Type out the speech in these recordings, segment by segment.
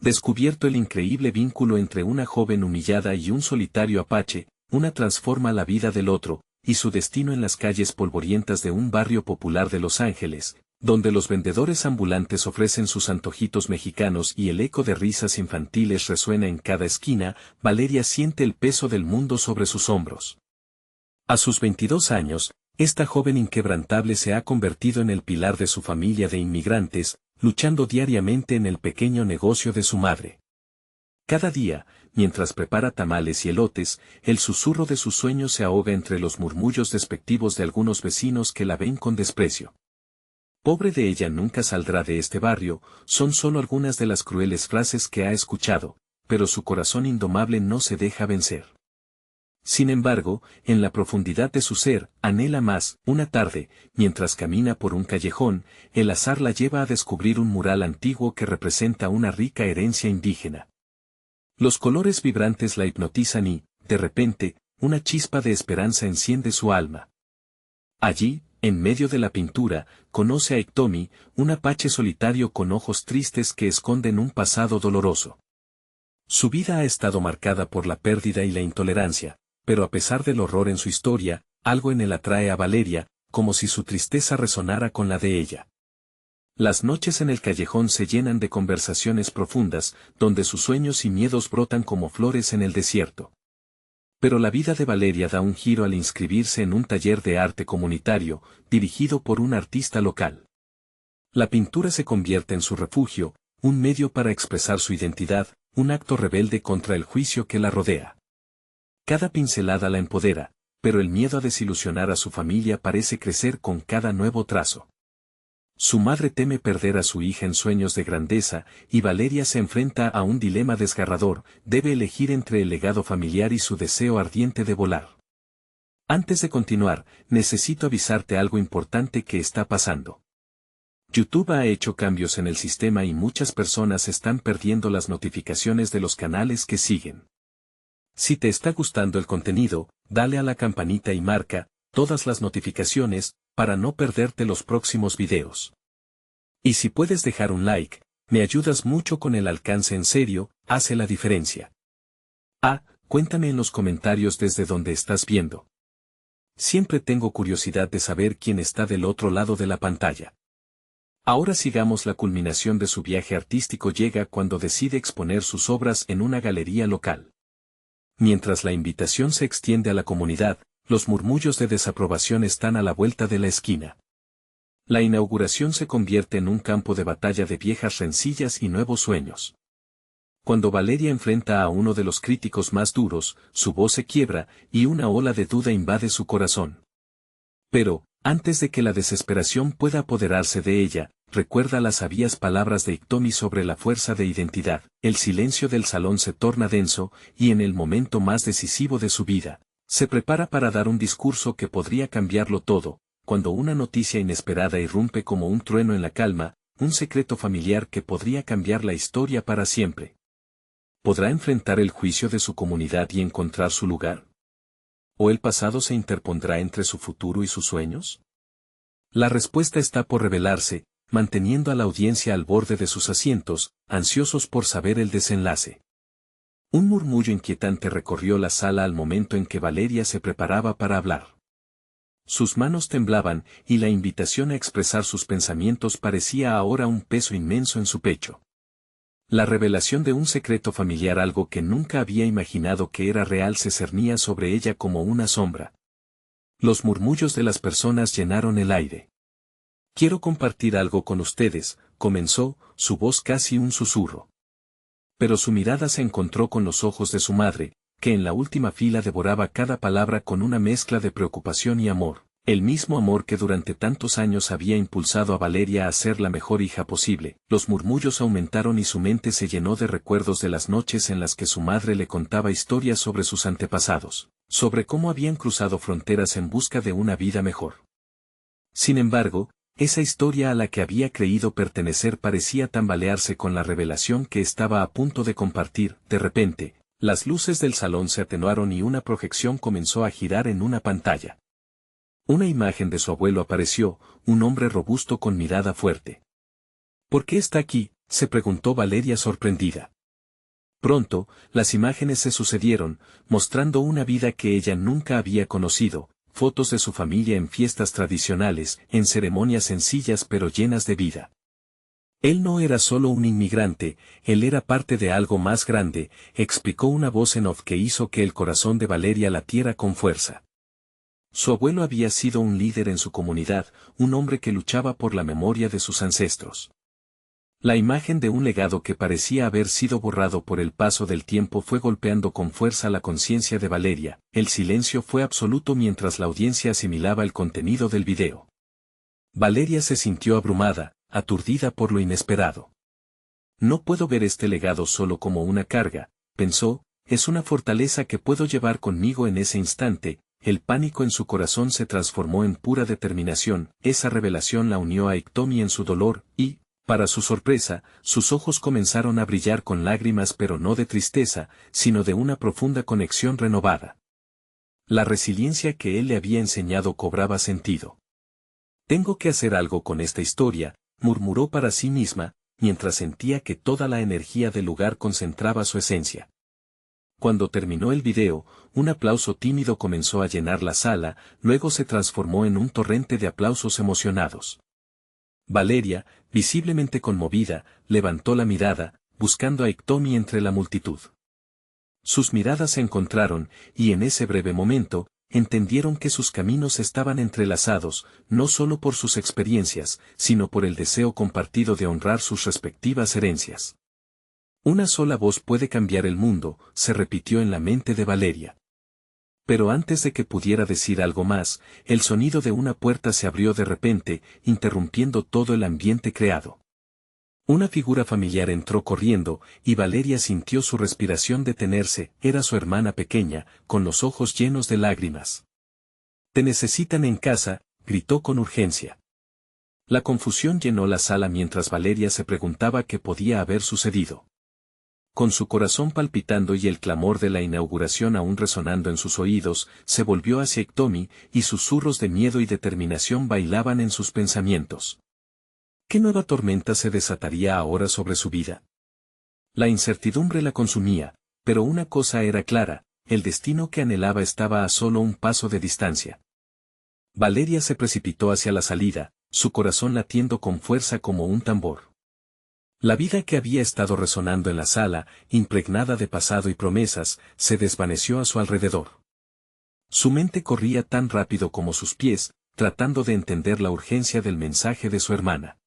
Descubierto el increíble vínculo entre una joven humillada y un solitario apache, una transforma la vida del otro, y su destino en las calles polvorientas de un barrio popular de Los Ángeles, donde los vendedores ambulantes ofrecen sus antojitos mexicanos y el eco de risas infantiles resuena en cada esquina. Valeria siente el peso del mundo sobre sus hombros. A sus 22 años, esta joven inquebrantable se ha convertido en el pilar de su familia de inmigrantes, luchando diariamente en el pequeño negocio de su madre. Cada día, mientras prepara tamales y elotes, el susurro de sus sueños se ahoga entre los murmullos despectivos de algunos vecinos que la ven con desprecio. Pobre de ella, nunca saldrá de este barrio, son solo algunas de las crueles frases que ha escuchado, pero su corazón indomable no se deja vencer. Sin embargo, en la profundidad de su ser, anhela más. Una tarde, mientras camina por un callejón, el azar la lleva a descubrir un mural antiguo que representa una rica herencia indígena. Los colores vibrantes la hipnotizan y, de repente, una chispa de esperanza enciende su alma. Allí, en medio de la pintura, conoce a Iktomi, un apache solitario con ojos tristes que esconden un pasado doloroso. Su vida ha estado marcada por la pérdida y la intolerancia, pero a pesar del horror en su historia, algo en él atrae a Valeria, como si su tristeza resonara con la de ella. Las noches en el callejón se llenan de conversaciones profundas, donde sus sueños y miedos brotan como flores en el desierto. Pero la vida de Valeria da un giro al inscribirse en un taller de arte comunitario, dirigido por un artista local. La pintura se convierte en su refugio, un medio para expresar su identidad, un acto rebelde contra el juicio que la rodea. Cada pincelada la empodera, pero el miedo a desilusionar a su familia parece crecer con cada nuevo trazo. Su madre teme perder a su hija en sueños de grandeza, y Valeria se enfrenta a un dilema desgarrador: debe elegir entre el legado familiar y su deseo ardiente de volar. Antes de continuar, necesito avisarte algo importante que está pasando. YouTube ha hecho cambios en el sistema y muchas personas están perdiendo las notificaciones de los canales que siguen. Si te está gustando el contenido, dale a la campanita y marca todas las notificaciones, para no perderte los próximos videos. Y si puedes dejar un like, me ayudas mucho con el alcance. En serio, hace la diferencia. Cuéntame en los comentarios desde donde estás viendo. Siempre tengo curiosidad de saber quién está del otro lado de la pantalla. Ahora sigamos. La culminación de su viaje artístico llega cuando decide exponer sus obras en una galería local. Mientras la invitación se extiende a la comunidad, los murmullos de desaprobación están a la vuelta de la esquina. La inauguración se convierte en un campo de batalla de viejas rencillas y nuevos sueños. Cuando Valeria enfrenta a uno de los críticos más duros, su voz se quiebra, y una ola de duda invade su corazón. Pero, antes de que la desesperación pueda apoderarse de ella, recuerda las sabias palabras de Iktomi sobre la fuerza de identidad. El silencio del salón se torna denso, y en el momento más decisivo de su vida, se prepara para dar un discurso que podría cambiarlo todo, cuando una noticia inesperada irrumpe como un trueno en la calma, un secreto familiar que podría cambiar la historia para siempre. ¿Podrá enfrentar el juicio de su comunidad y encontrar su lugar? ¿O el pasado se interpondrá entre su futuro y sus sueños? La respuesta está por revelarse, manteniendo a la audiencia al borde de sus asientos, ansiosos por saber el desenlace. Un murmullo inquietante recorrió la sala al momento en que Valeria se preparaba para hablar. Sus manos temblaban, y la invitación a expresar sus pensamientos parecía ahora un peso inmenso en su pecho. La revelación de un secreto familiar, algo que nunca había imaginado que era real, se cernía sobre ella como una sombra. Los murmullos de las personas llenaron el aire. «Quiero compartir algo con ustedes», comenzó, su voz casi un susurro. Pero su mirada se encontró con los ojos de su madre, que en la última fila devoraba cada palabra con una mezcla de preocupación y amor, el mismo amor que durante tantos años había impulsado a Valeria a ser la mejor hija posible. Los murmullos aumentaron y su mente se llenó de recuerdos de las noches en las que su madre le contaba historias sobre sus antepasados, sobre cómo habían cruzado fronteras en busca de una vida mejor. Sin embargo, esa historia a la que había creído pertenecer parecía tambalearse con la revelación que estaba a punto de compartir. De repente, las luces del salón se atenuaron y una proyección comenzó a girar en una pantalla. Una imagen de su abuelo apareció, un hombre robusto con mirada fuerte. «¿Por qué está aquí?», se preguntó Valeria sorprendida. Pronto, las imágenes se sucedieron, mostrando una vida que ella nunca había conocido, fotos de su familia en fiestas tradicionales, en ceremonias sencillas pero llenas de vida. Él no era solo un inmigrante, él era parte de algo más grande, explicó una voz en off que hizo que el corazón de Valeria latiera con fuerza. Su abuelo había sido un líder en su comunidad, un hombre que luchaba por la memoria de sus ancestros. La imagen de un legado que parecía haber sido borrado por el paso del tiempo fue golpeando con fuerza la conciencia de Valeria. El silencio fue absoluto mientras la audiencia asimilaba el contenido del video. Valeria se sintió abrumada, aturdida por lo inesperado. No puedo ver este legado solo como una carga, pensó, es una fortaleza que puedo llevar conmigo en ese instante. El pánico en su corazón se transformó en pura determinación. Esa revelación la unió a Iktomi en su dolor, y, para su sorpresa, sus ojos comenzaron a brillar con lágrimas, pero no de tristeza, sino de una profunda conexión renovada. La resiliencia que él le había enseñado cobraba sentido. Tengo que hacer algo con esta historia, murmuró para sí misma, mientras sentía que toda la energía del lugar concentraba su esencia. Cuando terminó el video, un aplauso tímido comenzó a llenar la sala, luego se transformó en un torrente de aplausos emocionados. Valeria, visiblemente conmovida, levantó la mirada, buscando a Iktomi entre la multitud. Sus miradas se encontraron, y en ese breve momento, entendieron que sus caminos estaban entrelazados, no solo por sus experiencias, sino por el deseo compartido de honrar sus respectivas herencias. Una sola voz puede cambiar el mundo, se repitió en la mente de Valeria. Pero antes de que pudiera decir algo más, el sonido de una puerta se abrió de repente, interrumpiendo todo el ambiente creado. Una figura familiar entró corriendo, y Valeria sintió su respiración detenerse. Era su hermana pequeña, con los ojos llenos de lágrimas. «Te necesitan en casa», gritó con urgencia. La confusión llenó la sala mientras Valeria se preguntaba qué podía haber sucedido. Con su corazón palpitando y el clamor de la inauguración aún resonando en sus oídos, se volvió hacia Iktomi, y susurros de miedo y determinación bailaban en sus pensamientos. ¿Qué nueva tormenta se desataría ahora sobre su vida? La incertidumbre la consumía, pero una cosa era clara, el destino que anhelaba estaba a solo un paso de distancia. Valeria se precipitó hacia la salida, su corazón latiendo con fuerza como un tambor. La vida que había estado resonando en la sala, impregnada de pasado y promesas, se desvaneció a su alrededor. Su mente corría tan rápido como sus pies, tratando de entender la urgencia del mensaje de su hermana.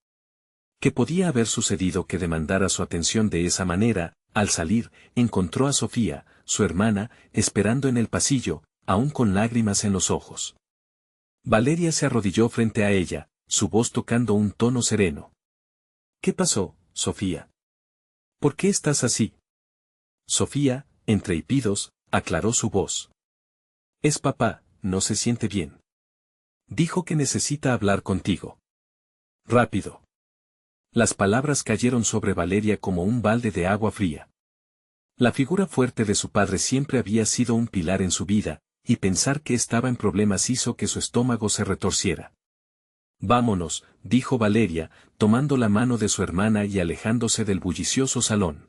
¿Qué podía haber sucedido que demandara su atención de esa manera? Al salir, encontró a Sofía, su hermana, esperando en el pasillo, aún con lágrimas en los ojos. Valeria se arrodilló frente a ella, su voz tocando un tono sereno. ¿Qué pasó, Sofía? ¿Por qué estás así? Sofía, entre hipidos, aclaró su voz. Es papá, no se siente bien. Dijo que necesita hablar contigo. Rápido. Las palabras cayeron sobre Valeria como un balde de agua fría. La figura fuerte de su padre siempre había sido un pilar en su vida, y pensar que estaba en problemas hizo que su estómago se retorciera. Vámonos, dijo Valeria, tomando la mano de su hermana y alejándose del bullicioso salón.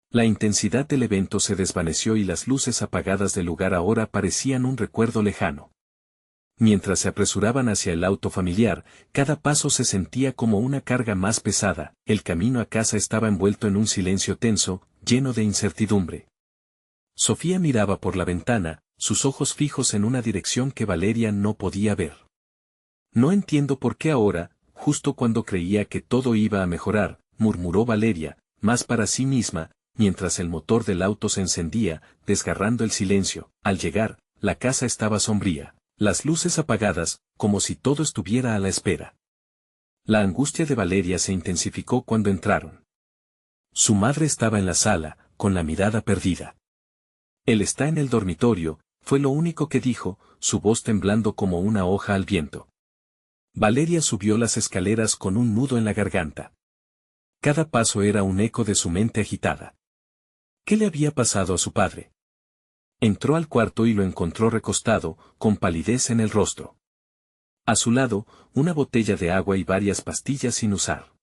La intensidad del evento se desvaneció y las luces apagadas del lugar ahora parecían un recuerdo lejano. Mientras se apresuraban hacia el auto familiar, cada paso se sentía como una carga más pesada. El camino a casa estaba envuelto en un silencio tenso, lleno de incertidumbre. Sofía miraba por la ventana, sus ojos fijos en una dirección que Valeria no podía ver. No entiendo por qué ahora, justo cuando creía que todo iba a mejorar, murmuró Valeria, más para sí misma, mientras el motor del auto se encendía, desgarrando el silencio. Al llegar, la casa estaba sombría, las luces apagadas, como si todo estuviera a la espera. La angustia de Valeria se intensificó cuando entraron. Su madre estaba en la sala, con la mirada perdida. Él está en el dormitorio, fue lo único que dijo, su voz temblando como una hoja al viento. Valeria subió las escaleras con un nudo en la garganta. Cada paso era un eco de su mente agitada. ¿Qué le había pasado a su padre? Entró al cuarto y lo encontró recostado, con palidez en el rostro. A su lado, una botella de agua y varias pastillas sin usar.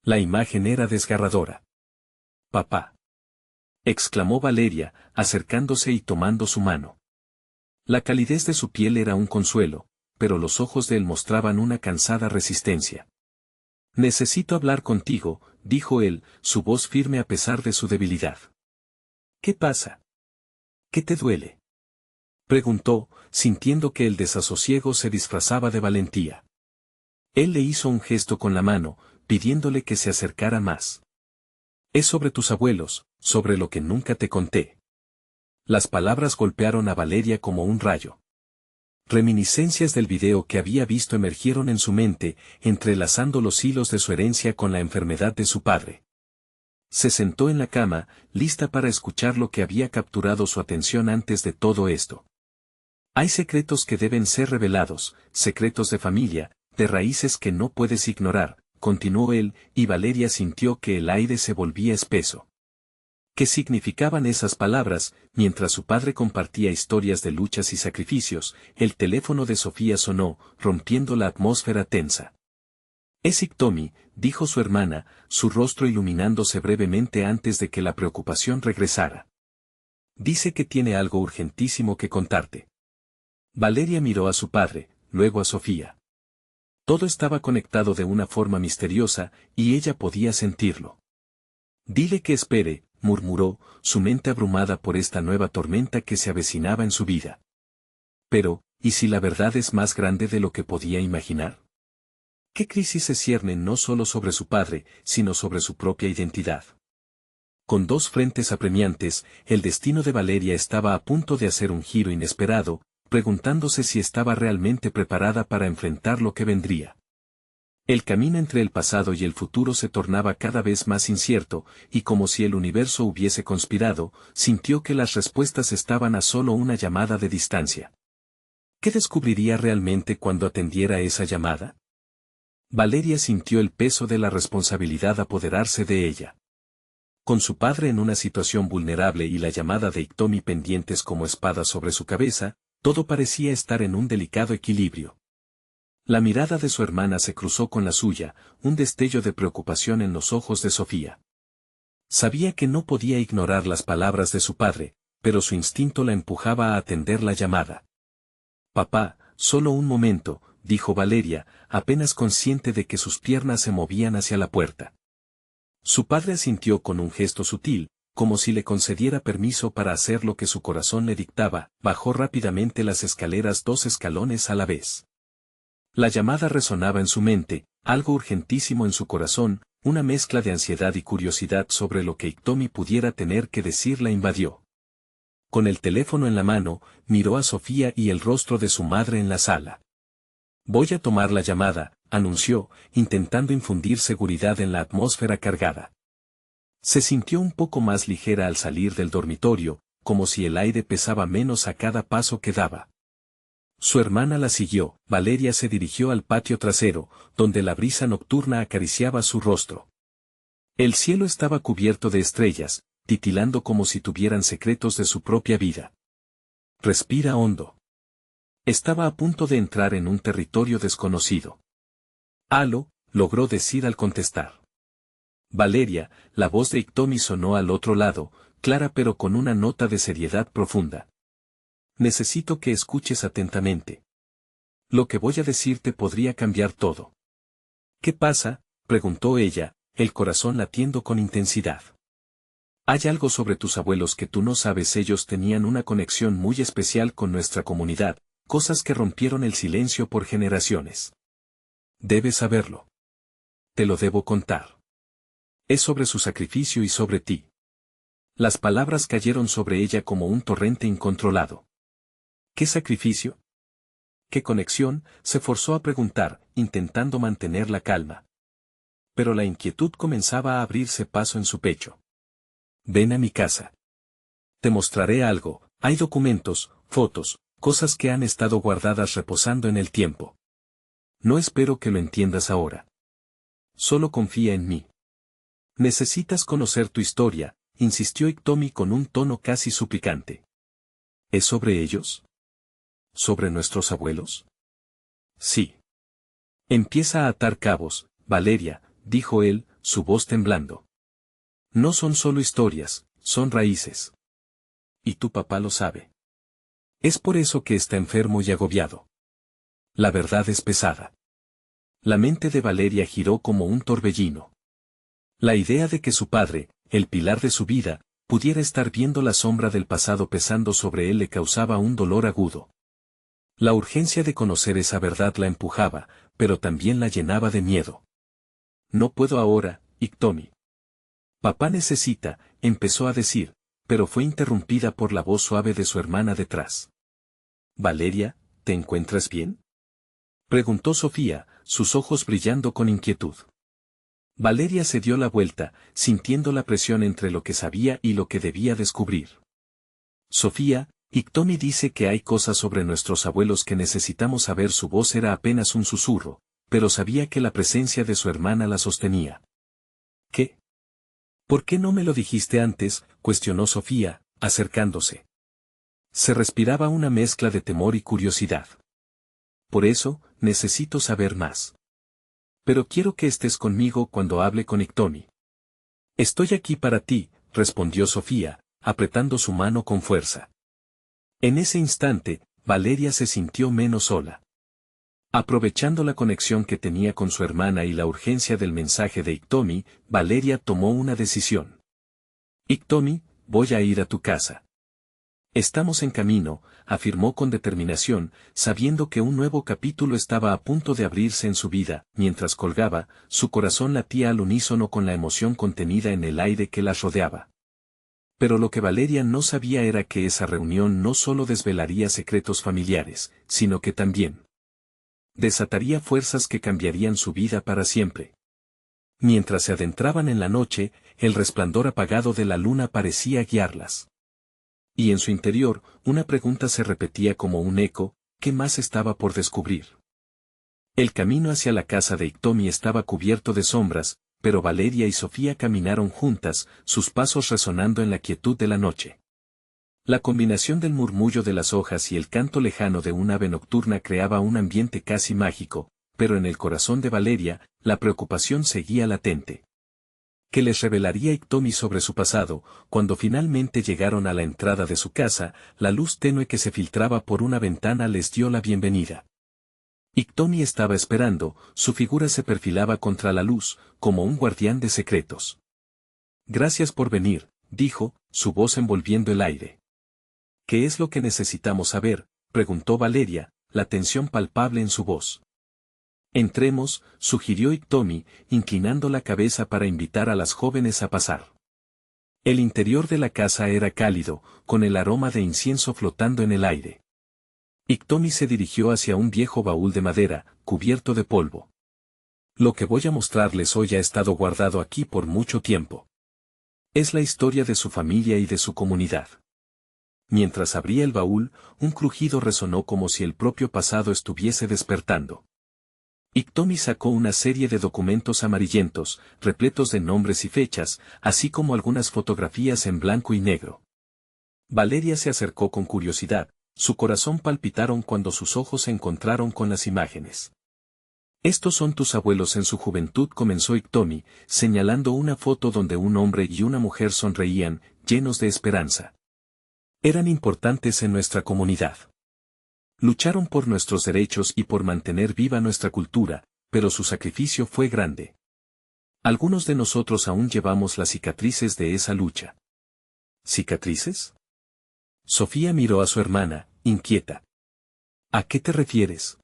La imagen era desgarradora. «Papá», exclamó Valeria, acercándose y tomando su mano. La calidez de su piel era un consuelo, pero los ojos de él mostraban una cansada resistencia. «Necesito hablar contigo», dijo él, su voz firme a pesar de su debilidad. «¿Qué pasa? ¿Qué te duele?», preguntó, sintiendo que el desasosiego se disfrazaba de valentía. Él le hizo un gesto con la mano, pidiéndole que se acercara más. «Es sobre tus abuelos, sobre lo que nunca te conté». Las palabras golpearon a Valeria como un rayo. Reminiscencias del video que había visto emergieron en su mente, entrelazando los hilos de su herencia con la enfermedad de su padre. Se sentó en la cama, lista para escuchar lo que había capturado su atención antes de todo esto. Hay secretos que deben ser revelados, secretos de familia, de raíces que no puedes ignorar, continuó él, y Valeria sintió que el aire se volvía espeso. ¿Qué significaban esas palabras? Mientras su padre compartía historias de luchas y sacrificios, el teléfono de Sofía sonó, rompiendo la atmósfera tensa. «Es Iktomi», dijo su hermana, su rostro iluminándose brevemente antes de que la preocupación regresara. «Dice que tiene algo urgentísimo que contarte». Valeria miró a su padre, luego a Sofía. Todo estaba conectado de una forma misteriosa, y ella podía sentirlo. «Dile que espere», murmuró, su mente abrumada por esta nueva tormenta que se avecinaba en su vida. Pero, ¿y si la verdad es más grande de lo que podía imaginar? ¿Qué crisis se cierne no solo sobre su padre, sino sobre su propia identidad? Con dos frentes apremiantes, el destino de Valeria estaba a punto de hacer un giro inesperado, preguntándose si estaba realmente preparada para enfrentar lo que vendría. El camino entre el pasado y el futuro se tornaba cada vez más incierto, y como si el universo hubiese conspirado, sintió que las respuestas estaban a solo una llamada de distancia. ¿Qué descubriría realmente cuando atendiera esa llamada? Valeria sintió el peso de la responsabilidad apoderarse de ella. Con su padre en una situación vulnerable y la llamada de Iktomi pendientes como espada sobre su cabeza, todo parecía estar en un delicado equilibrio. La mirada de su hermana se cruzó con la suya, un destello de preocupación en los ojos de Sofía. Sabía que no podía ignorar las palabras de su padre, pero su instinto la empujaba a atender la llamada. «Papá, solo un momento», dijo Valeria, apenas consciente de que sus piernas se movían hacia la puerta. Su padre asintió con un gesto sutil, como si le concediera permiso para hacer lo que su corazón le dictaba, bajó rápidamente las escaleras 2 escalones a la vez. La llamada resonaba en su mente, algo urgentísimo en su corazón, una mezcla de ansiedad y curiosidad sobre lo que Iktomi pudiera tener que decir la invadió. Con el teléfono en la mano, miró a Sofía y el rostro de su madre en la sala. «Voy a tomar la llamada», anunció, intentando infundir seguridad en la atmósfera cargada. Se sintió un poco más ligera al salir del dormitorio, como si el aire pesaba menos a cada paso que daba. Su hermana la siguió. Valeria se dirigió al patio trasero, donde la brisa nocturna acariciaba su rostro. El cielo estaba cubierto de estrellas, titilando como si tuvieran secretos de su propia vida. «Respira hondo». Estaba a punto de entrar en un territorio desconocido. «Aló», logró decir al contestar. «Valeria», la voz de Iktomi sonó al otro lado, clara pero con una nota de seriedad profunda. «Necesito que escuches atentamente. Lo que voy a decirte podría cambiar todo». «¿Qué pasa?», preguntó ella, el corazón latiendo con intensidad. «Hay algo sobre tus abuelos que tú no sabes. Ellos tenían una conexión muy especial con nuestra comunidad, cosas que rompieron el silencio por generaciones. Debes saberlo. Te lo debo contar. Es sobre su sacrificio y sobre ti». Las palabras cayeron sobre ella como un torrente incontrolado. «¿Qué sacrificio? ¿Qué conexión?», se forzó a preguntar, intentando mantener la calma. Pero la inquietud comenzaba a abrirse paso en su pecho. «Ven a mi casa. Te mostraré algo. Hay documentos, fotos, cosas que han estado guardadas reposando en el tiempo. No espero que lo entiendas ahora. Solo confía en mí. Necesitas conocer tu historia», insistió Iktomi con un tono casi suplicante. «¿Es sobre ellos? ¿Sobre nuestros abuelos?». «Sí». «Empieza a atar cabos, Valeria», dijo él, su voz temblando. No son solo historias, son raíces. Y tu papá lo sabe. Es por eso que está enfermo y agobiado. La verdad es pesada. La mente de Valeria giró como un torbellino. La idea de que su padre, el pilar de su vida, pudiera estar viendo la sombra del pasado pesando sobre él le causaba un dolor agudo. La urgencia de conocer esa verdad la empujaba, pero también la llenaba de miedo. No puedo ahora, Iktomi. Papá necesita, empezó a decir, pero fue interrumpida por la voz suave de su hermana detrás. Valeria, ¿te encuentras bien? Preguntó Sofía, sus ojos brillando con inquietud. Valeria se dio la vuelta, sintiendo la presión entre lo que sabía y lo que debía descubrir. Sofía, Iktomi dice que hay cosas sobre nuestros abuelos que necesitamos saber. Su voz era apenas un susurro, pero sabía que la presencia de su hermana la sostenía. ¿Qué? ¿Por qué no me lo dijiste antes?, cuestionó Sofía, acercándose. Se respiraba una mezcla de temor y curiosidad. Por eso, necesito saber más. Pero quiero que estés conmigo cuando hable con Iktomi. Estoy aquí para ti, respondió Sofía, apretando su mano con fuerza. En ese instante, Valeria se sintió menos sola. Aprovechando la conexión que tenía con su hermana y la urgencia del mensaje de Iktomi, Valeria tomó una decisión. Iktomi, voy a ir a tu casa. Estamos en camino, afirmó con determinación, sabiendo que un nuevo capítulo estaba a punto de abrirse en su vida. Mientras colgaba, su corazón latía al unísono con la emoción contenida en el aire que las rodeaba. Pero lo que Valeria no sabía era que esa reunión no solo desvelaría secretos familiares, sino que también desataría fuerzas que cambiarían su vida para siempre. Mientras se adentraban en la noche, el resplandor apagado de la luna parecía guiarlas. Y en su interior, una pregunta se repetía como un eco: ¿qué más estaba por descubrir? El camino hacia la casa de Iktomi estaba cubierto de sombras, pero Valeria y Sofía caminaron juntas, sus pasos resonando en la quietud de la noche. La combinación del murmullo de las hojas y el canto lejano de un ave nocturna creaba un ambiente casi mágico, pero en el corazón de Valeria, la preocupación seguía latente. ¿Qué les revelaría Iktomi sobre su pasado? Cuando finalmente llegaron a la entrada de su casa, la luz tenue que se filtraba por una ventana les dio la bienvenida. Iktomi estaba esperando, su figura se perfilaba contra la luz, como un guardián de secretos. Gracias por venir, dijo, su voz envolviendo el aire. ¿Qué es lo que necesitamos saber?, preguntó Valeria, la tensión palpable en su voz. Entremos, sugirió Iktomi, inclinando la cabeza para invitar a las jóvenes a pasar. El interior de la casa era cálido, con el aroma de incienso flotando en el aire. Iktomi se dirigió hacia un viejo baúl de madera, cubierto de polvo. Lo que voy a mostrarles hoy ha estado guardado aquí por mucho tiempo. Es la historia de su familia y de su comunidad. Mientras abría el baúl, un crujido resonó como si el propio pasado estuviese despertando. Iktomi sacó una serie de documentos amarillentos, repletos de nombres y fechas, así como algunas fotografías en blanco y negro. Valeria se acercó con curiosidad, su corazón palpitaron cuando sus ojos se encontraron con las imágenes. Estos son tus abuelos en su juventud, comenzó Iktomi, señalando una foto donde un hombre y una mujer sonreían, llenos de esperanza. Eran importantes en nuestra comunidad. Lucharon por nuestros derechos y por mantener viva nuestra cultura, pero su sacrificio fue grande. Algunos de nosotros aún llevamos las cicatrices de esa lucha. ¿Cicatrices? Sofía miró a su hermana, inquieta. ¿A qué te refieres?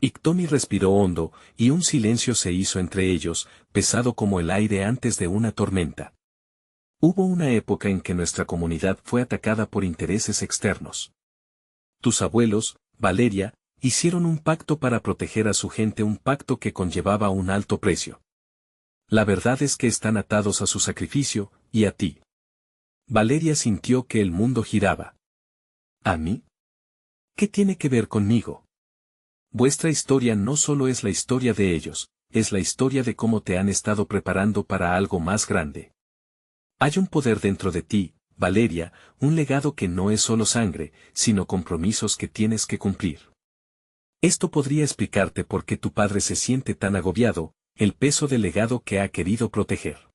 Iktomi respiró hondo, y un silencio se hizo entre ellos, pesado como el aire antes de una tormenta. Hubo una época en que nuestra comunidad fue atacada por intereses externos. Tus abuelos, Valeria, hicieron un pacto para proteger a su gente, un pacto que conllevaba un alto precio. La verdad es que están atados a su sacrificio, y a ti. Valeria sintió que el mundo giraba. ¿A mí? ¿Qué tiene que ver conmigo? Vuestra historia no solo es la historia de ellos, es la historia de cómo te han estado preparando para algo más grande. Hay un poder dentro de ti, Valeria, un legado que no es solo sangre, sino compromisos que tienes que cumplir. Esto podría explicarte por qué tu padre se siente tan agobiado, el peso del legado que ha querido proteger.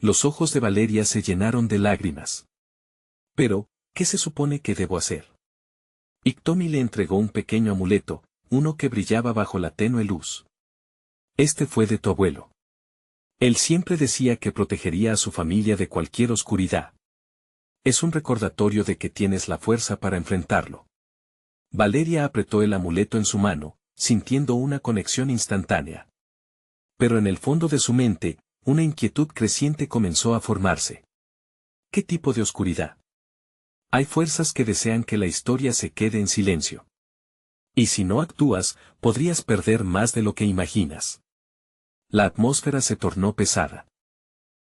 Los ojos de Valeria se llenaron de lágrimas. Pero, ¿qué se supone que debo hacer? Iktomi le entregó un pequeño amuleto, uno que brillaba bajo la tenue luz. Este fue de tu abuelo. Él siempre decía que protegería a su familia de cualquier oscuridad. Es un recordatorio de que tienes la fuerza para enfrentarlo. Valeria apretó el amuleto en su mano, sintiendo una conexión instantánea. Pero en el fondo de su mente, una inquietud creciente comenzó a formarse. ¿Qué tipo de oscuridad? Hay fuerzas que desean que la historia se quede en silencio. Y si no actúas, podrías perder más de lo que imaginas. La atmósfera se tornó pesada.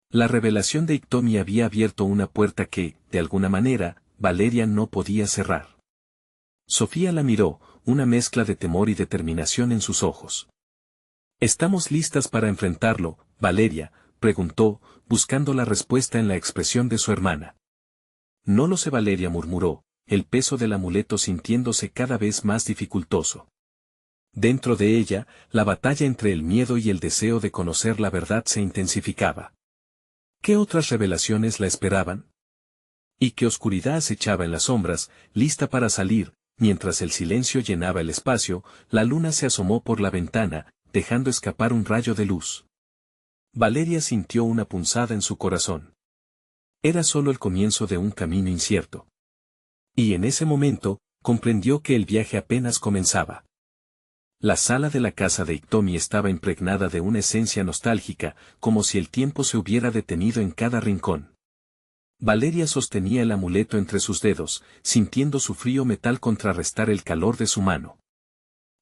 La revelación de Iktomi había abierto una puerta que, de alguna manera, Valeria no podía cerrar. Sofía la miró, una mezcla de temor y determinación en sus ojos. ¿Estamos listas para enfrentarlo, Valeria?, preguntó, buscando la respuesta en la expresión de su hermana. No lo sé, Valeria murmuró, el peso del amuleto sintiéndose cada vez más dificultoso. Dentro de ella, la batalla entre el miedo y el deseo de conocer la verdad se intensificaba. ¿Qué otras revelaciones la esperaban? ¿Y qué oscuridad acechaba en las sombras, lista para salir? Mientras el silencio llenaba el espacio, la luna se asomó por la ventana, dejando escapar un rayo de luz. Valeria sintió una punzada en su corazón. Era solo el comienzo de un camino incierto. Y en ese momento, comprendió que el viaje apenas comenzaba. La sala de la casa de Iktomi estaba impregnada de una esencia nostálgica, como si el tiempo se hubiera detenido en cada rincón. Valeria sostenía el amuleto entre sus dedos, sintiendo su frío metal contrarrestar el calor de su mano.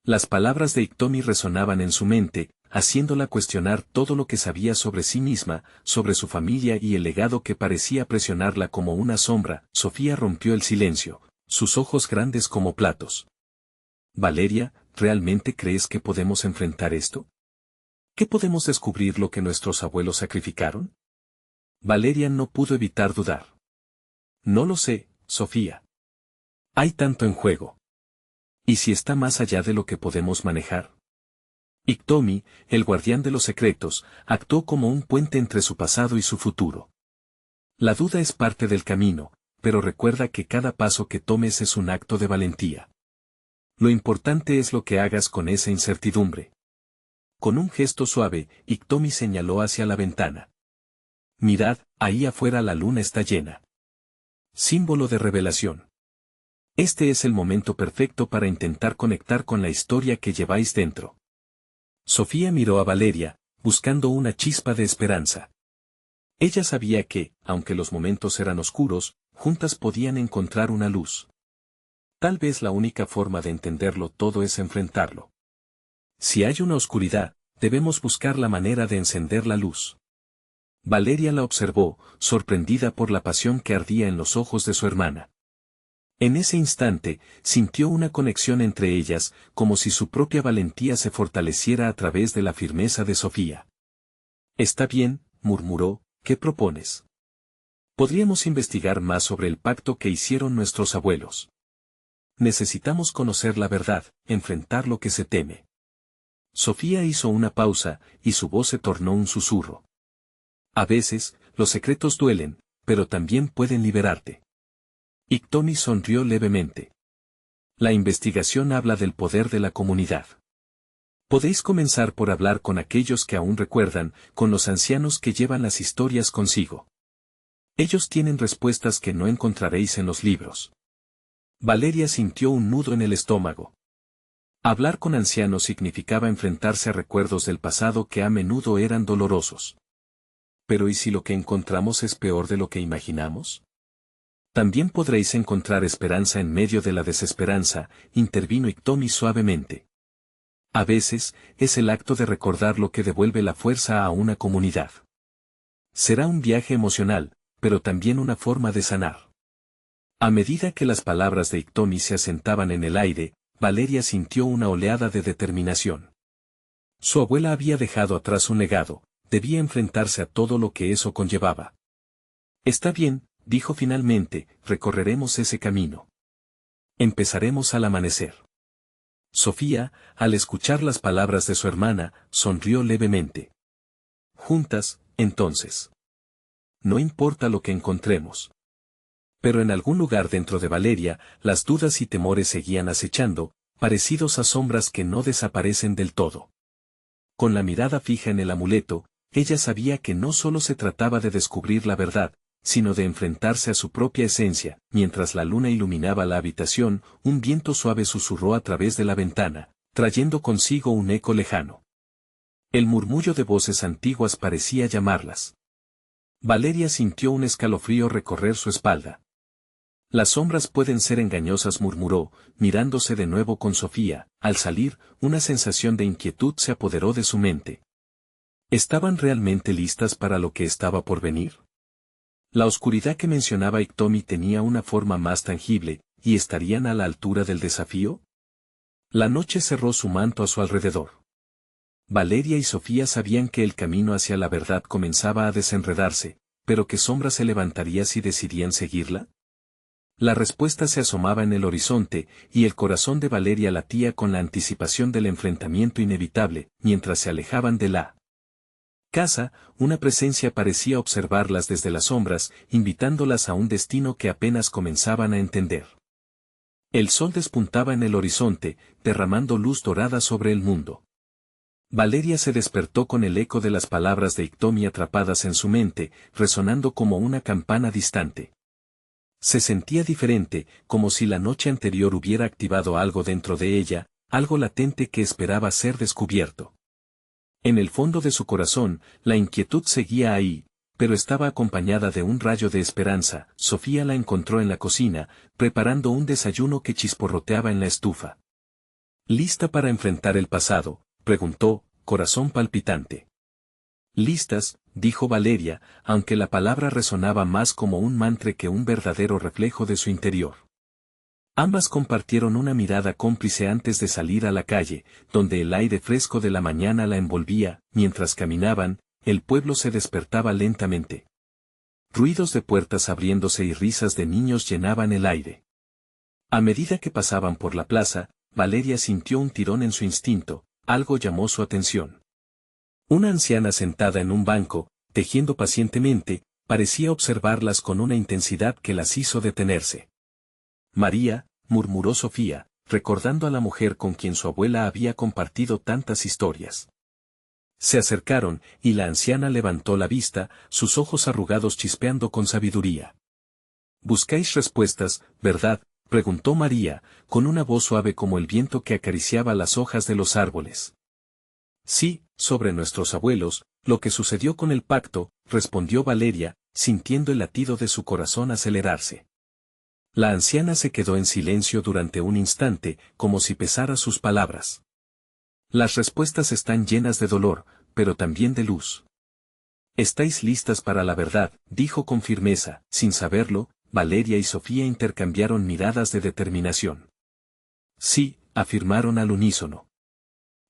Las palabras de Iktomi resonaban en su mente, haciéndola cuestionar todo lo que sabía sobre sí misma, sobre su familia y el legado que parecía presionarla como una sombra. Sofía rompió el silencio, sus ojos grandes como platos. Valeria, ¿realmente crees que podemos enfrentar esto? ¿Qué podemos descubrir lo que nuestros abuelos sacrificaron? Valeria no pudo evitar dudar. No lo sé, Sofía. Hay tanto en juego. ¿Y si está más allá de lo que podemos manejar? Iktomi, el guardián de los secretos, actuó como un puente entre su pasado y su futuro. La duda es parte del camino, pero recuerda que cada paso que tomes es un acto de valentía. Lo importante es lo que hagas con esa incertidumbre. Con un gesto suave, Iktomi señaló hacia la ventana. Mirad, ahí afuera la luna está llena. Símbolo de revelación. Este es el momento perfecto para intentar conectar con la historia que lleváis dentro. Sofía miró a Valeria, buscando una chispa de esperanza. Ella sabía que, aunque los momentos eran oscuros, juntas podían encontrar una luz. Tal vez la única forma de entenderlo todo es enfrentarlo. Si hay una oscuridad, debemos buscar la manera de encender la luz. Valeria la observó, sorprendida por la pasión que ardía en los ojos de su hermana. En ese instante, sintió una conexión entre ellas, como si su propia valentía se fortaleciera a través de la firmeza de Sofía. Está bien, murmuró, ¿qué propones? Podríamos investigar más sobre el pacto que hicieron nuestros abuelos. Necesitamos conocer la verdad, enfrentar lo que se teme. Sofía hizo una pausa, y su voz se tornó un susurro. A veces, los secretos duelen, pero también pueden liberarte. Iktomi sonrió levemente. La investigación habla del poder de la comunidad. Podéis comenzar por hablar con aquellos que aún recuerdan, con los ancianos que llevan las historias consigo. Ellos tienen respuestas que no encontraréis en los libros. Valeria sintió un nudo en el estómago. Hablar con ancianos significaba enfrentarse a recuerdos del pasado que a menudo eran dolorosos. Pero ¿y si lo que encontramos es peor de lo que imaginamos? También podréis encontrar esperanza en medio de la desesperanza, intervino Iktomi suavemente. A veces, es el acto de recordar lo que devuelve la fuerza a una comunidad. Será un viaje emocional, pero también una forma de sanar. A medida que las palabras de Iktomi se asentaban en el aire, Valeria sintió una oleada de determinación. Su abuela había dejado atrás un legado, debía enfrentarse a todo lo que eso conllevaba. Está bien, dijo finalmente, recorreremos ese camino. Empezaremos al amanecer. Sofía, al escuchar las palabras de su hermana, sonrió levemente. Juntas, entonces. No importa lo que encontremos. Pero en algún lugar dentro de Valeria, las dudas y temores seguían acechando, parecidos a sombras que no desaparecen del todo. Con la mirada fija en el amuleto, ella sabía que no solo se trataba de descubrir la verdad, sino de enfrentarse a su propia esencia. Mientras la luna iluminaba la habitación, un viento suave susurró a través de la ventana, trayendo consigo un eco lejano. El murmullo de voces antiguas parecía llamarlas. Valeria sintió un escalofrío recorrer su espalda. Las sombras pueden ser engañosas, murmuró, mirándose de nuevo con Sofía. Al salir, una sensación de inquietud se apoderó de su mente. ¿Estaban realmente listas para lo que estaba por venir? La oscuridad que mencionaba Iktomi tenía una forma más tangible, ¿y estarían a la altura del desafío? La noche cerró su manto a su alrededor. Valeria y Sofía sabían que el camino hacia la verdad comenzaba a desenredarse, pero ¿qué sombra se levantaría si decidían seguirla? La respuesta se asomaba en el horizonte, y el corazón de Valeria latía con la anticipación del enfrentamiento inevitable. Mientras se alejaban de la casa, una presencia parecía observarlas desde las sombras, invitándolas a un destino que apenas comenzaban a entender. El sol despuntaba en el horizonte, derramando luz dorada sobre el mundo. Valeria se despertó con el eco de las palabras de Iktomi atrapadas en su mente, resonando como una campana distante. Se sentía diferente, como si la noche anterior hubiera activado algo dentro de ella, algo latente que esperaba ser descubierto. En el fondo de su corazón, la inquietud seguía ahí, pero estaba acompañada de un rayo de esperanza. Sofía la encontró en la cocina, preparando un desayuno que chisporroteaba en la estufa. ¿Lista para enfrentar el pasado?, preguntó, corazón palpitante. Listas, dijo Valeria, aunque la palabra resonaba más como un mantra que un verdadero reflejo de su interior. Ambas compartieron una mirada cómplice antes de salir a la calle, donde el aire fresco de la mañana la envolvía. Mientras caminaban, el pueblo se despertaba lentamente. Ruidos de puertas abriéndose y risas de niños llenaban el aire. A medida que pasaban por la plaza, Valeria sintió un tirón en su instinto, algo llamó su atención. Una anciana sentada en un banco, tejiendo pacientemente, parecía observarlas con una intensidad que las hizo detenerse. María, murmuró Sofía, recordando a la mujer con quien su abuela había compartido tantas historias. Se acercaron, y la anciana levantó la vista, sus ojos arrugados chispeando con sabiduría. «Buscáis respuestas, ¿verdad?», preguntó María, con una voz suave como el viento que acariciaba las hojas de los árboles. «Sí, sobre nuestros abuelos, lo que sucedió con el pacto», respondió Valeria, sintiendo el latido de su corazón acelerarse. La anciana se quedó en silencio durante un instante, como si pesara sus palabras. «Las respuestas están llenas de dolor, pero también de luz. Estáis listas para la verdad», dijo con firmeza. Sin saberlo, Valeria y Sofía intercambiaron miradas de determinación. «Sí», afirmaron al unísono.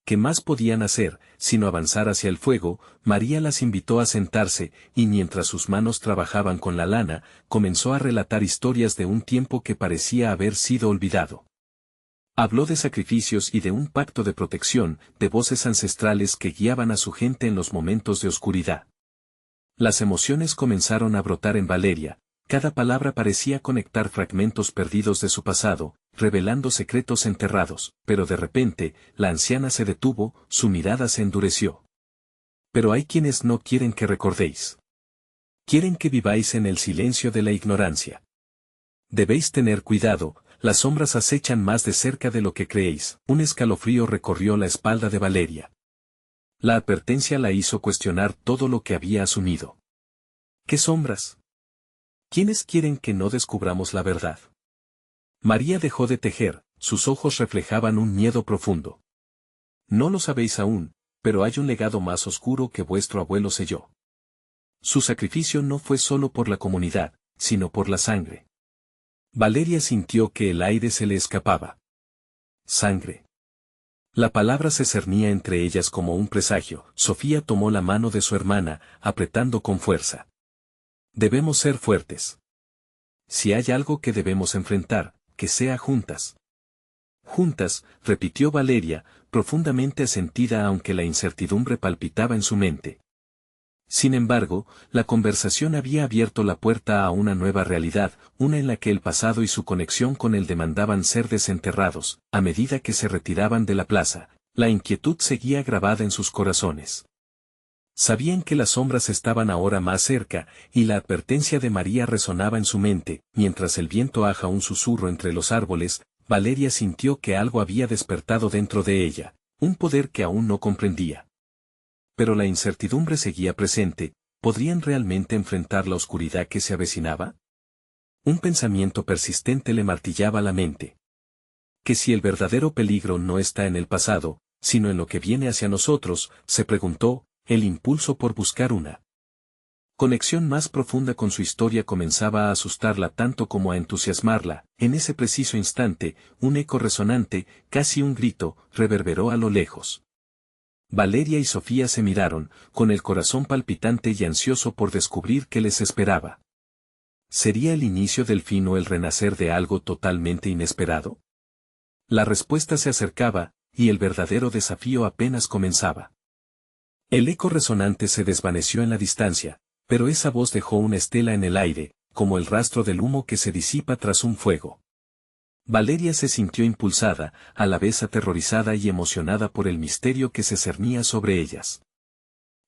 ¿Qué más podían hacer, sino avanzar hacia el fuego? María las invitó a sentarse, y mientras sus manos trabajaban con la lana, comenzó a relatar historias de un tiempo que parecía haber sido olvidado. Habló de sacrificios y de un pacto de protección, de voces ancestrales que guiaban a su gente en los momentos de oscuridad. Las emociones comenzaron a brotar en Valeria. Cada palabra parecía conectar fragmentos perdidos de su pasado, revelando secretos enterrados, pero de repente, la anciana se detuvo, su mirada se endureció. «Pero hay quienes no quieren que recordéis. Quieren que viváis en el silencio de la ignorancia. Debéis tener cuidado, las sombras acechan más de cerca de lo que creéis». Un escalofrío recorrió la espalda de Valeria. La advertencia la hizo cuestionar todo lo que había asumido. ¿Qué sombras? ¿Quiénes quieren que no descubramos la verdad? María dejó de tejer, sus ojos reflejaban un miedo profundo. No lo sabéis aún, pero hay un legado más oscuro que vuestro abuelo selló. Su sacrificio no fue solo por la comunidad, sino por la sangre. Valeria sintió que el aire se le escapaba. Sangre. La palabra se cernía entre ellas como un presagio. Sofía tomó la mano de su hermana, apretando con fuerza. Debemos ser fuertes. Si hay algo que debemos enfrentar, que sea juntas. Juntas, repitió Valeria, profundamente asentida aunque la incertidumbre palpitaba en su mente. Sin embargo, la conversación había abierto la puerta a una nueva realidad, una en la que el pasado y su conexión con él demandaban ser desenterrados. A medida que se retiraban de la plaza, la inquietud seguía grabada en sus corazones. Sabían que las sombras estaban ahora más cerca, y la advertencia de María resonaba en su mente. Mientras el viento aja un susurro entre los árboles, Valeria sintió que algo había despertado dentro de ella, un poder que aún no comprendía. Pero la incertidumbre seguía presente. ¿Podrían realmente enfrentar la oscuridad que se avecinaba? Un pensamiento persistente le martillaba la mente. ¿Que si el verdadero peligro no está en el pasado, sino en lo que viene hacia nosotros?, se preguntó. El impulso por buscar una conexión más profunda con su historia comenzaba a asustarla tanto como a entusiasmarla. En ese preciso instante, un eco resonante, casi un grito, reverberó a lo lejos. Valeria y Sofía se miraron, con el corazón palpitante y ansioso por descubrir qué les esperaba. ¿Sería el inicio del fin o el renacer de algo totalmente inesperado? La respuesta se acercaba, y el verdadero desafío apenas comenzaba. El eco resonante se desvaneció en la distancia, pero esa voz dejó una estela en el aire, como el rastro del humo que se disipa tras un fuego. Valeria se sintió impulsada, a la vez aterrorizada y emocionada por el misterio que se cernía sobre ellas.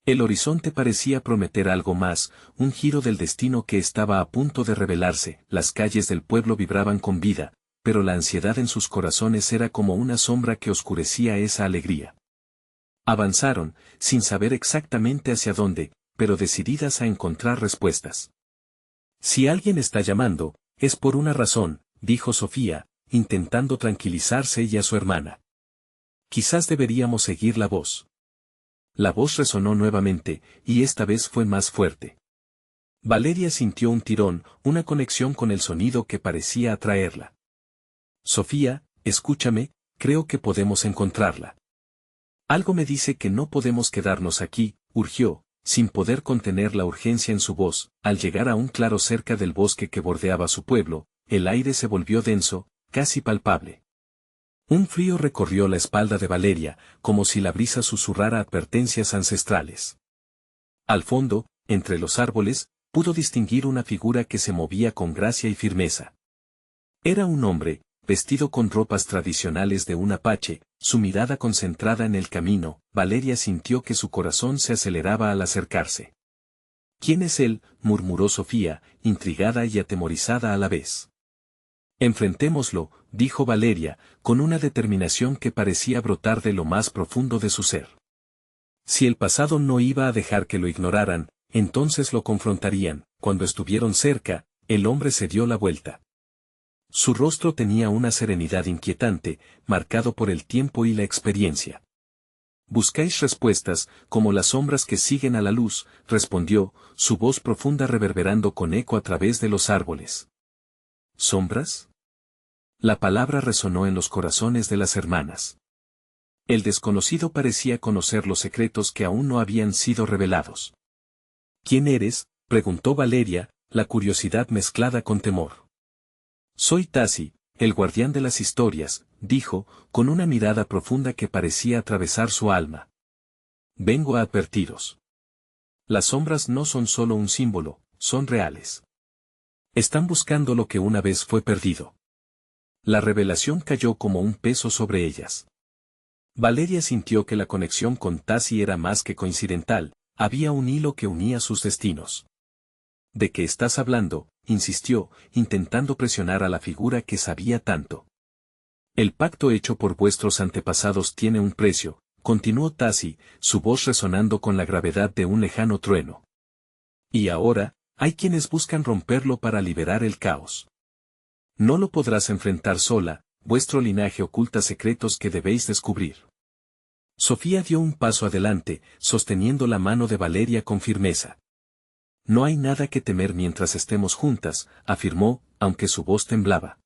El horizonte parecía prometer algo más, un giro del destino que estaba a punto de revelarse. Las calles del pueblo vibraban con vida, pero la ansiedad en sus corazones era como una sombra que oscurecía esa alegría. Avanzaron, sin saber exactamente hacia dónde, pero decididas a encontrar respuestas. Si alguien está llamando, es por una razón, dijo Sofía, intentando tranquilizarse y a su hermana. Quizás deberíamos seguir la voz. La voz resonó nuevamente, y esta vez fue más fuerte. Valeria sintió un tirón, una conexión con el sonido que parecía atraerla. Sofía, escúchame, creo que podemos encontrarla. Algo me dice que no podemos quedarnos aquí, urgió, sin poder contener la urgencia en su voz. Al llegar a un claro cerca del bosque que bordeaba su pueblo, el aire se volvió denso, casi palpable. Un frío recorrió la espalda de Valeria, como si la brisa susurrara advertencias ancestrales. Al fondo, entre los árboles, pudo distinguir una figura que se movía con gracia y firmeza. Era un hombre, vestido con ropas tradicionales de un apache, su mirada concentrada en el camino. Valeria sintió que su corazón se aceleraba al acercarse. ¿Quién es él?, murmuró Sofía, intrigada y atemorizada a la vez. Enfrentémoslo, dijo Valeria, con una determinación que parecía brotar de lo más profundo de su ser. Si el pasado no iba a dejar que lo ignoraran, entonces lo confrontarían. Cuando estuvieron cerca, el hombre se dio la vuelta. Su rostro tenía una serenidad inquietante, marcado por el tiempo y la experiencia. «Buscáis respuestas, como las sombras que siguen a la luz», respondió, su voz profunda reverberando con eco a través de los árboles. ¿Sombras? La palabra resonó en los corazones de las hermanas. El desconocido parecía conocer los secretos que aún no habían sido revelados. «¿Quién eres?», preguntó Valeria, la curiosidad mezclada con temor. «Soy Tasi, el guardián de las historias», dijo, con una mirada profunda que parecía atravesar su alma. «Vengo a advertiros. Las sombras no son solo un símbolo, son reales. Están buscando lo que una vez fue perdido». La revelación cayó como un peso sobre ellas. Valeria sintió que la conexión con Tasi era más que coincidental, había un hilo que unía sus destinos. «¿De qué estás hablando?», insistió, intentando presionar a la figura que sabía tanto. «El pacto hecho por vuestros antepasados tiene un precio», continuó Tasi, su voz resonando con la gravedad de un lejano trueno. «Y ahora, hay quienes buscan romperlo para liberar el caos. No lo podrás enfrentar sola, vuestro linaje oculta secretos que debéis descubrir». Sofía dio un paso adelante, sosteniendo la mano de Valeria con firmeza. «No hay nada que temer mientras estemos juntas», afirmó, aunque su voz temblaba.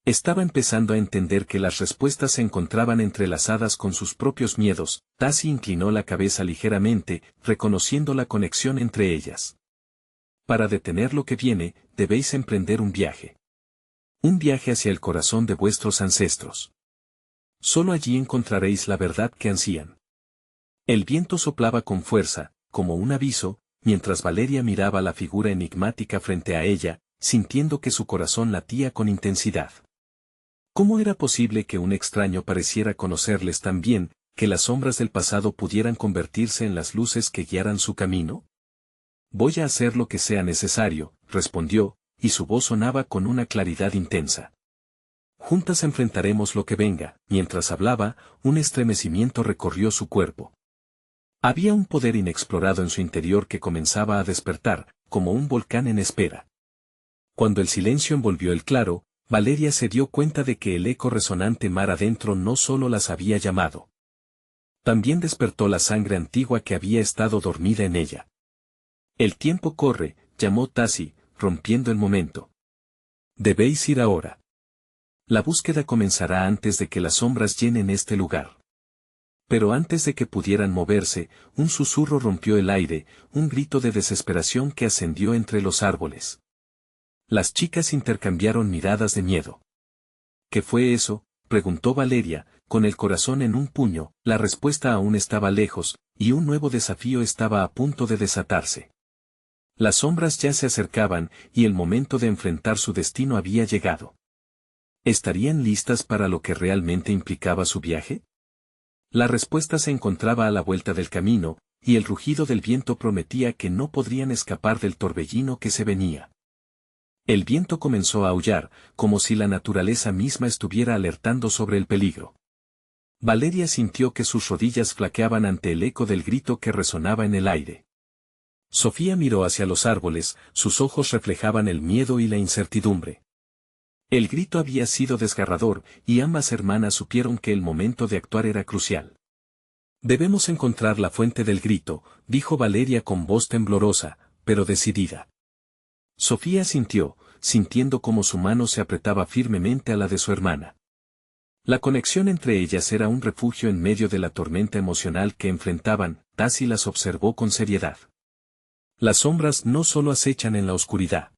Estaba empezando a entender que las respuestas se encontraban entrelazadas con sus propios miedos. Tasi inclinó la cabeza ligeramente, reconociendo la conexión entre ellas. «Para detener lo que viene, debéis emprender un viaje. Un viaje hacia el corazón de vuestros ancestros». Solo allí encontraréis la verdad que ansían. El viento soplaba con fuerza, como un aviso, mientras Valeria miraba la figura enigmática frente a ella, sintiendo que su corazón latía con intensidad. ¿Cómo era posible que un extraño pareciera conocerles tan bien, que las sombras del pasado pudieran convertirse en las luces que guiaran su camino? Voy a hacer lo que sea necesario, respondió, y su voz sonaba con una claridad intensa. Juntas enfrentaremos lo que venga. Mientras hablaba, un estremecimiento recorrió su cuerpo. Había un poder inexplorado en su interior que comenzaba a despertar, como un volcán en espera. Cuando el silencio envolvió el claro, Valeria se dio cuenta de que el eco resonante mar adentro no solo las había llamado. También despertó la sangre antigua que había estado dormida en ella. El tiempo corre, llamó Tassi, rompiendo el momento. Debéis ir ahora. La búsqueda comenzará antes de que las sombras llenen este lugar. Pero antes de que pudieran moverse, un susurro rompió el aire, un grito de desesperación que ascendió entre los árboles. Las chicas intercambiaron miradas de miedo. ¿Qué fue eso?, preguntó Valeria, con el corazón en un puño. La respuesta aún estaba lejos, y un nuevo desafío estaba a punto de desatarse. Las sombras ya se acercaban, y el momento de enfrentar su destino había llegado. ¿Estarían listas para lo que realmente implicaba su viaje? La respuesta se encontraba a la vuelta del camino, y el rugido del viento prometía que no podrían escapar del torbellino que se venía. El viento comenzó a aullar, como si la naturaleza misma estuviera alertando sobre el peligro. Valeria sintió que sus rodillas flaqueaban ante el eco del grito que resonaba en el aire. Sofía miró hacia los árboles, sus ojos reflejaban el miedo y la incertidumbre. El grito había sido desgarrador, y ambas hermanas supieron que el momento de actuar era crucial. Debemos encontrar la fuente del grito, dijo Valeria con voz temblorosa, pero decidida. Sofía sintiendo cómo su mano se apretaba firmemente a la de su hermana. La conexión entre ellas era un refugio en medio de la tormenta emocional que enfrentaban. Tassi las observó con seriedad. Las sombras no solo acechan en la oscuridad.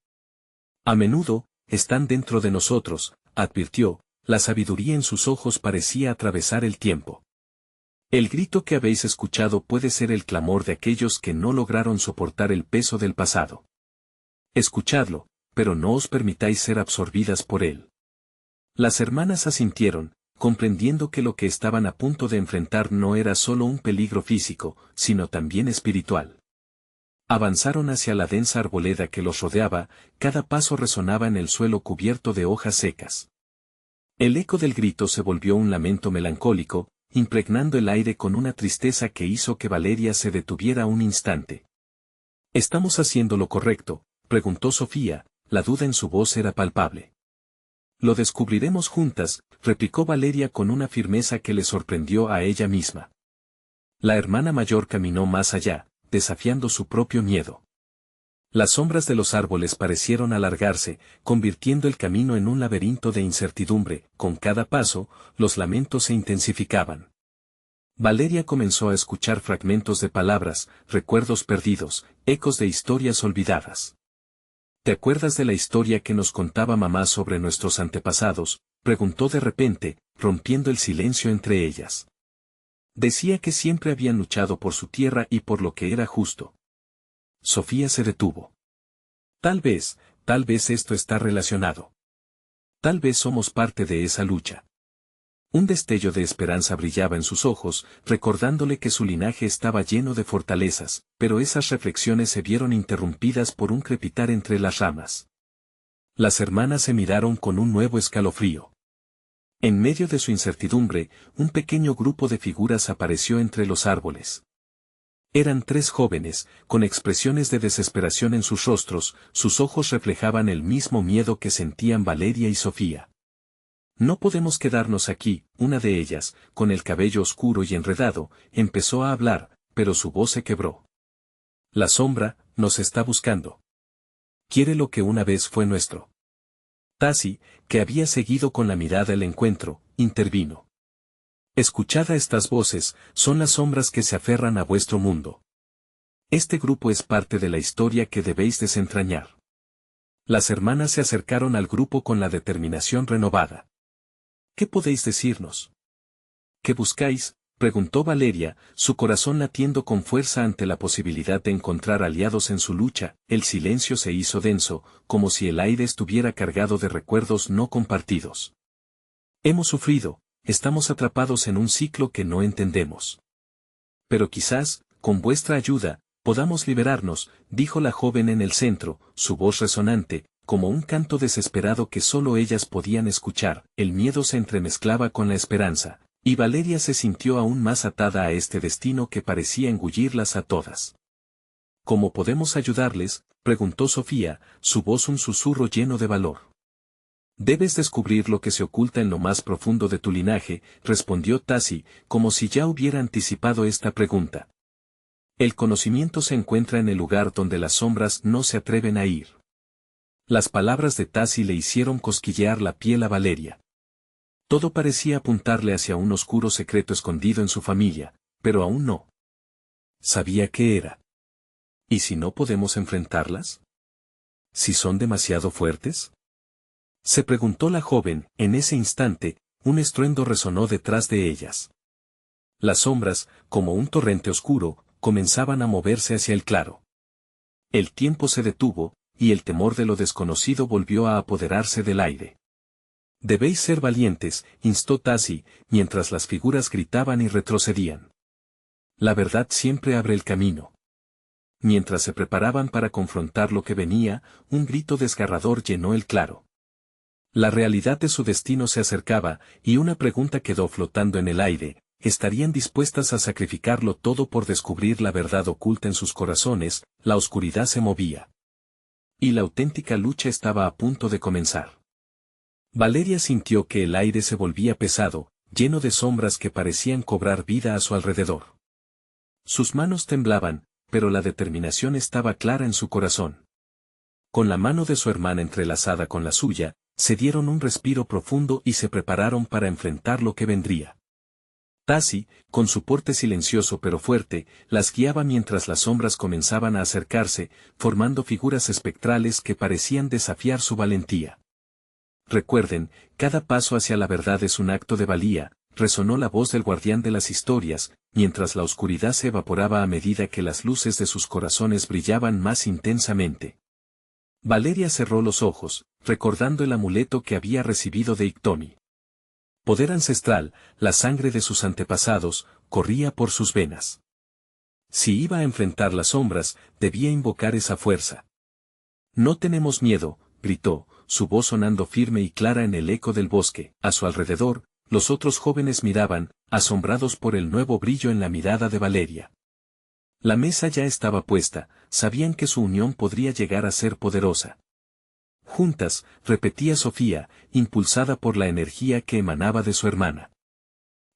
A menudo, están dentro de nosotros, advirtió, la sabiduría en sus ojos parecía atravesar el tiempo. El grito que habéis escuchado puede ser el clamor de aquellos que no lograron soportar el peso del pasado. Escuchadlo, pero no os permitáis ser absorbidas por él. Las hermanas asintieron, comprendiendo que lo que estaban a punto de enfrentar no era solo un peligro físico, sino también espiritual. Avanzaron hacia la densa arboleda que los rodeaba, cada paso resonaba en el suelo cubierto de hojas secas. El eco del grito se volvió un lamento melancólico, impregnando el aire con una tristeza que hizo que Valeria se detuviera un instante. ¿Estamos haciendo lo correcto?, preguntó Sofía, la duda en su voz era palpable. Lo descubriremos juntas, replicó Valeria con una firmeza que le sorprendió a ella misma. La hermana mayor caminó más allá, desafiando su propio miedo. Las sombras de los árboles parecieron alargarse, convirtiendo el camino en un laberinto de incertidumbre. Con cada paso, los lamentos se intensificaban. Valeria comenzó a escuchar fragmentos de palabras, recuerdos perdidos, ecos de historias olvidadas. ¿Te acuerdas de la historia que nos contaba mamá sobre nuestros antepasados?, preguntó de repente, rompiendo el silencio entre ellas. Decía que siempre habían luchado por su tierra y por lo que era justo. Sofía se detuvo. Tal vez esto está relacionado. Tal vez somos parte de esa lucha. Un destello de esperanza brillaba en sus ojos, recordándole que su linaje estaba lleno de fortalezas, pero esas reflexiones se vieron interrumpidas por un crepitar entre las ramas. Las hermanas se miraron con un nuevo escalofrío. En medio de su incertidumbre, un pequeño grupo de figuras apareció entre los árboles. Eran 3 jóvenes, con expresiones de desesperación en sus rostros, sus ojos reflejaban el mismo miedo que sentían Valeria y Sofía. No podemos quedarnos aquí, una de ellas, con el cabello oscuro y enredado, empezó a hablar, pero su voz se quebró. La sombra, nos está buscando. Quiere lo que una vez fue nuestro. Tassi, que había seguido con la mirada el encuentro, intervino. Escuchad a estas voces, son las sombras que se aferran a vuestro mundo. Este grupo es parte de la historia que debéis desentrañar. Las hermanas se acercaron al grupo con la determinación renovada. ¿Qué podéis decirnos? ¿Qué buscáis?, preguntó Valeria, su corazón latiendo con fuerza ante la posibilidad de encontrar aliados en su lucha. El silencio se hizo denso, como si el aire estuviera cargado de recuerdos no compartidos. Hemos sufrido, estamos atrapados en un ciclo que no entendemos. Pero quizás, con vuestra ayuda, podamos liberarnos, dijo la joven en el centro, su voz resonante, como un canto desesperado que solo ellas podían escuchar. El miedo se entremezclaba con la esperanza, y Valeria se sintió aún más atada a este destino que parecía engullirlas a todas. ¿Cómo podemos ayudarles?, preguntó Sofía, su voz un susurro lleno de valor. Debes descubrir lo que se oculta en lo más profundo de tu linaje, respondió Tassi, como si ya hubiera anticipado esta pregunta. El conocimiento se encuentra en el lugar donde las sombras no se atreven a ir. Las palabras de Tassi le hicieron cosquillear la piel a Valeria. Todo parecía apuntarle hacia un oscuro secreto escondido en su familia, pero aún no sabía qué era. ¿Y si no podemos enfrentarlas? ¿Si son demasiado fuertes?, se preguntó la joven. En ese instante, un estruendo resonó detrás de ellas. Las sombras, como un torrente oscuro, comenzaban a moverse hacia el claro. El tiempo se detuvo, y el temor de lo desconocido volvió a apoderarse del aire. Debéis ser valientes, instó Tassi, mientras las figuras gritaban y retrocedían. La verdad siempre abre el camino. Mientras se preparaban para confrontar lo que venía, un grito desgarrador llenó el claro. La realidad de su destino se acercaba, y una pregunta quedó flotando en el aire: ¿estarían dispuestas a sacrificarlo todo por descubrir la verdad oculta en sus corazones? La oscuridad se movía. Y la auténtica lucha estaba a punto de comenzar. Valeria sintió que el aire se volvía pesado, lleno de sombras que parecían cobrar vida a su alrededor. Sus manos temblaban, pero la determinación estaba clara en su corazón. Con la mano de su hermana entrelazada con la suya, se dieron un respiro profundo y se prepararon para enfrentar lo que vendría. Tassi, con su porte silencioso pero fuerte, las guiaba mientras las sombras comenzaban a acercarse, formando figuras espectrales que parecían desafiar su valentía. Recuerden, cada paso hacia la verdad es un acto de valía, resonó la voz del guardián de las historias, mientras la oscuridad se evaporaba a medida que las luces de sus corazones brillaban más intensamente. Valeria cerró los ojos, recordando el amuleto que había recibido de Iktomi. Poder ancestral, la sangre de sus antepasados, corría por sus venas. Si iba a enfrentar las sombras, debía invocar esa fuerza. No tenemos miedo, gritó, su voz sonando firme y clara en el eco del bosque. A su alrededor, los otros jóvenes miraban, asombrados por el nuevo brillo en la mirada de Valeria. La mesa ya estaba puesta, sabían que su unión podría llegar a ser poderosa. Juntas, repetía Sofía, impulsada por la energía que emanaba de su hermana.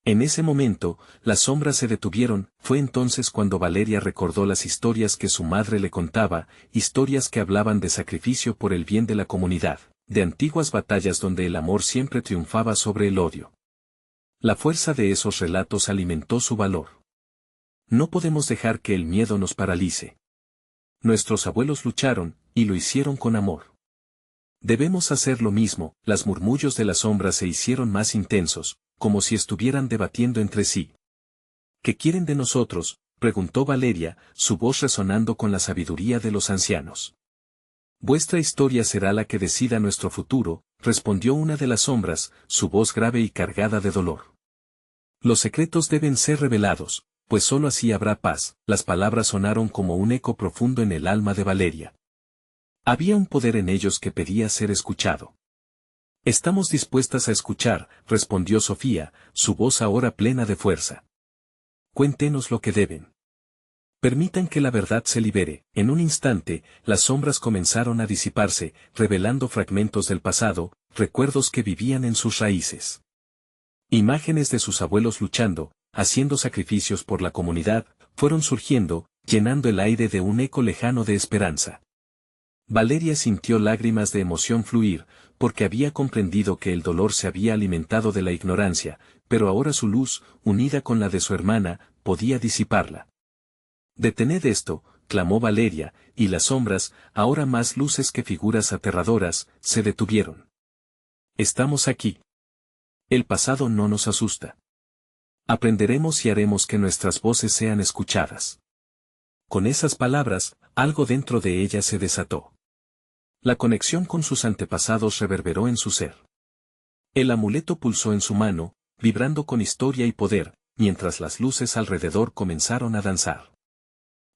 En ese momento, las sombras se detuvieron. Fue entonces cuando Valeria recordó las historias que su madre le contaba, historias que hablaban de sacrificio por el bien de la comunidad, de antiguas batallas donde el amor siempre triunfaba sobre el odio. La fuerza de esos relatos alimentó su valor. No podemos dejar que el miedo nos paralice. Nuestros abuelos lucharon, y lo hicieron con amor. Debemos hacer lo mismo. Los murmullos de las sombras se hicieron más intensos, como si estuvieran debatiendo entre sí. ¿Qué quieren de nosotros?, preguntó Valeria, su voz resonando con la sabiduría de los ancianos. Vuestra historia será la que decida nuestro futuro, respondió una de las sombras, su voz grave y cargada de dolor. Los secretos deben ser revelados, pues sólo así habrá paz. Las palabras sonaron como un eco profundo en el alma de Valeria. Había un poder en ellos que pedía ser escuchado. Estamos dispuestas a escuchar, respondió Sofía, su voz ahora plena de fuerza. Cuéntenos lo que deben. Permitan que la verdad se libere. En un instante, las sombras comenzaron a disiparse, revelando fragmentos del pasado, recuerdos que vivían en sus raíces. Imágenes de sus abuelos luchando, haciendo sacrificios por la comunidad, fueron surgiendo, llenando el aire de un eco lejano de esperanza. Valeria sintió lágrimas de emoción fluir, porque había comprendido que el dolor se había alimentado de la ignorancia, pero ahora su luz, unida con la de su hermana, podía disiparla. «Detened esto», clamó Valeria, y las sombras, ahora más luces que figuras aterradoras, se detuvieron. «Estamos aquí. El pasado no nos asusta. Aprenderemos y haremos que nuestras voces sean escuchadas. Con esas palabras, algo dentro de ella se desató. La conexión con sus antepasados reverberó en su ser. El amuleto pulsó en su mano, vibrando con historia y poder, mientras las luces alrededor comenzaron a danzar.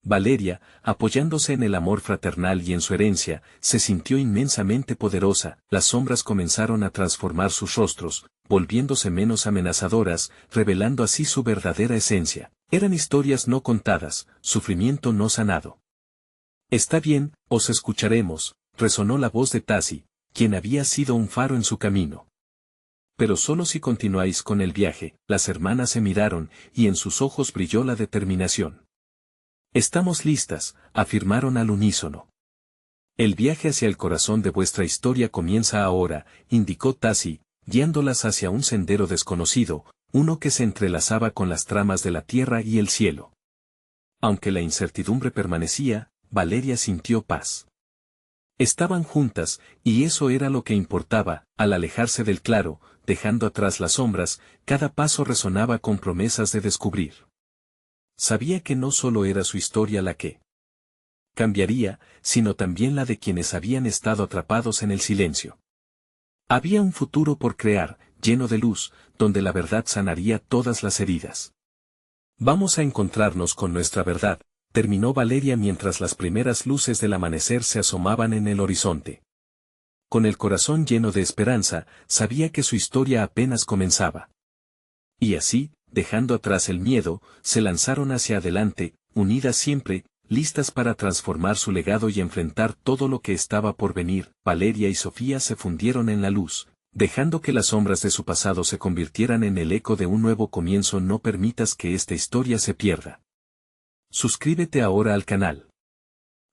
Valeria, apoyándose en el amor fraternal y en su herencia, se sintió inmensamente poderosa. Las sombras comenzaron a transformar sus rostros, volviéndose menos amenazadoras, revelando así su verdadera esencia. Eran historias no contadas, sufrimiento no sanado. Está bien, os escucharemos, resonó la voz de Tasi, quien había sido un faro en su camino. Pero solo si continuáis con el viaje. Las hermanas se miraron, y en sus ojos brilló la determinación. Estamos listas, afirmaron al unísono. El viaje hacia el corazón de vuestra historia comienza ahora, indicó Tasi, guiándolas hacia un sendero desconocido, uno que se entrelazaba con las tramas de la tierra y el cielo. Aunque la incertidumbre permanecía, Valeria sintió paz. Estaban juntas, y eso era lo que importaba. Al alejarse del claro, dejando atrás las sombras, cada paso resonaba con promesas de descubrir. Sabía que no solo era su historia la que cambiaría, sino también la de quienes habían estado atrapados en el silencio. Había un futuro por crear, lleno de luz, donde la verdad sanaría todas las heridas. Vamos a encontrarnos con nuestra verdad, terminó Valeria mientras las primeras luces del amanecer se asomaban en el horizonte. Con el corazón lleno de esperanza, sabía que su historia apenas comenzaba. Y así, dejando atrás el miedo, se lanzaron hacia adelante, unidas siempre, listas para transformar su legado y enfrentar todo lo que estaba por venir. Valeria y Sofía se fundieron en la luz, dejando que las sombras de su pasado se convirtieran en el eco de un nuevo comienzo. No permitas que esta historia se pierda. Suscríbete ahora al canal.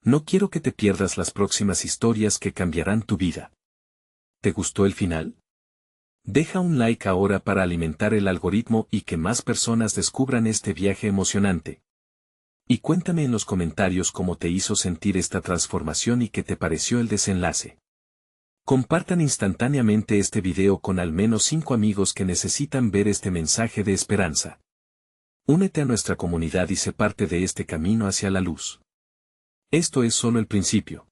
No quiero que te pierdas las próximas historias que cambiarán tu vida. ¿Te gustó el final? Deja un like ahora para alimentar el algoritmo y que más personas descubran este viaje emocionante. Y cuéntame en los comentarios cómo te hizo sentir esta transformación y qué te pareció el desenlace. Compartan instantáneamente este video con al menos 5 amigos que necesitan ver este mensaje de esperanza. Únete a nuestra comunidad y sé parte de este camino hacia la luz. Esto es solo el principio.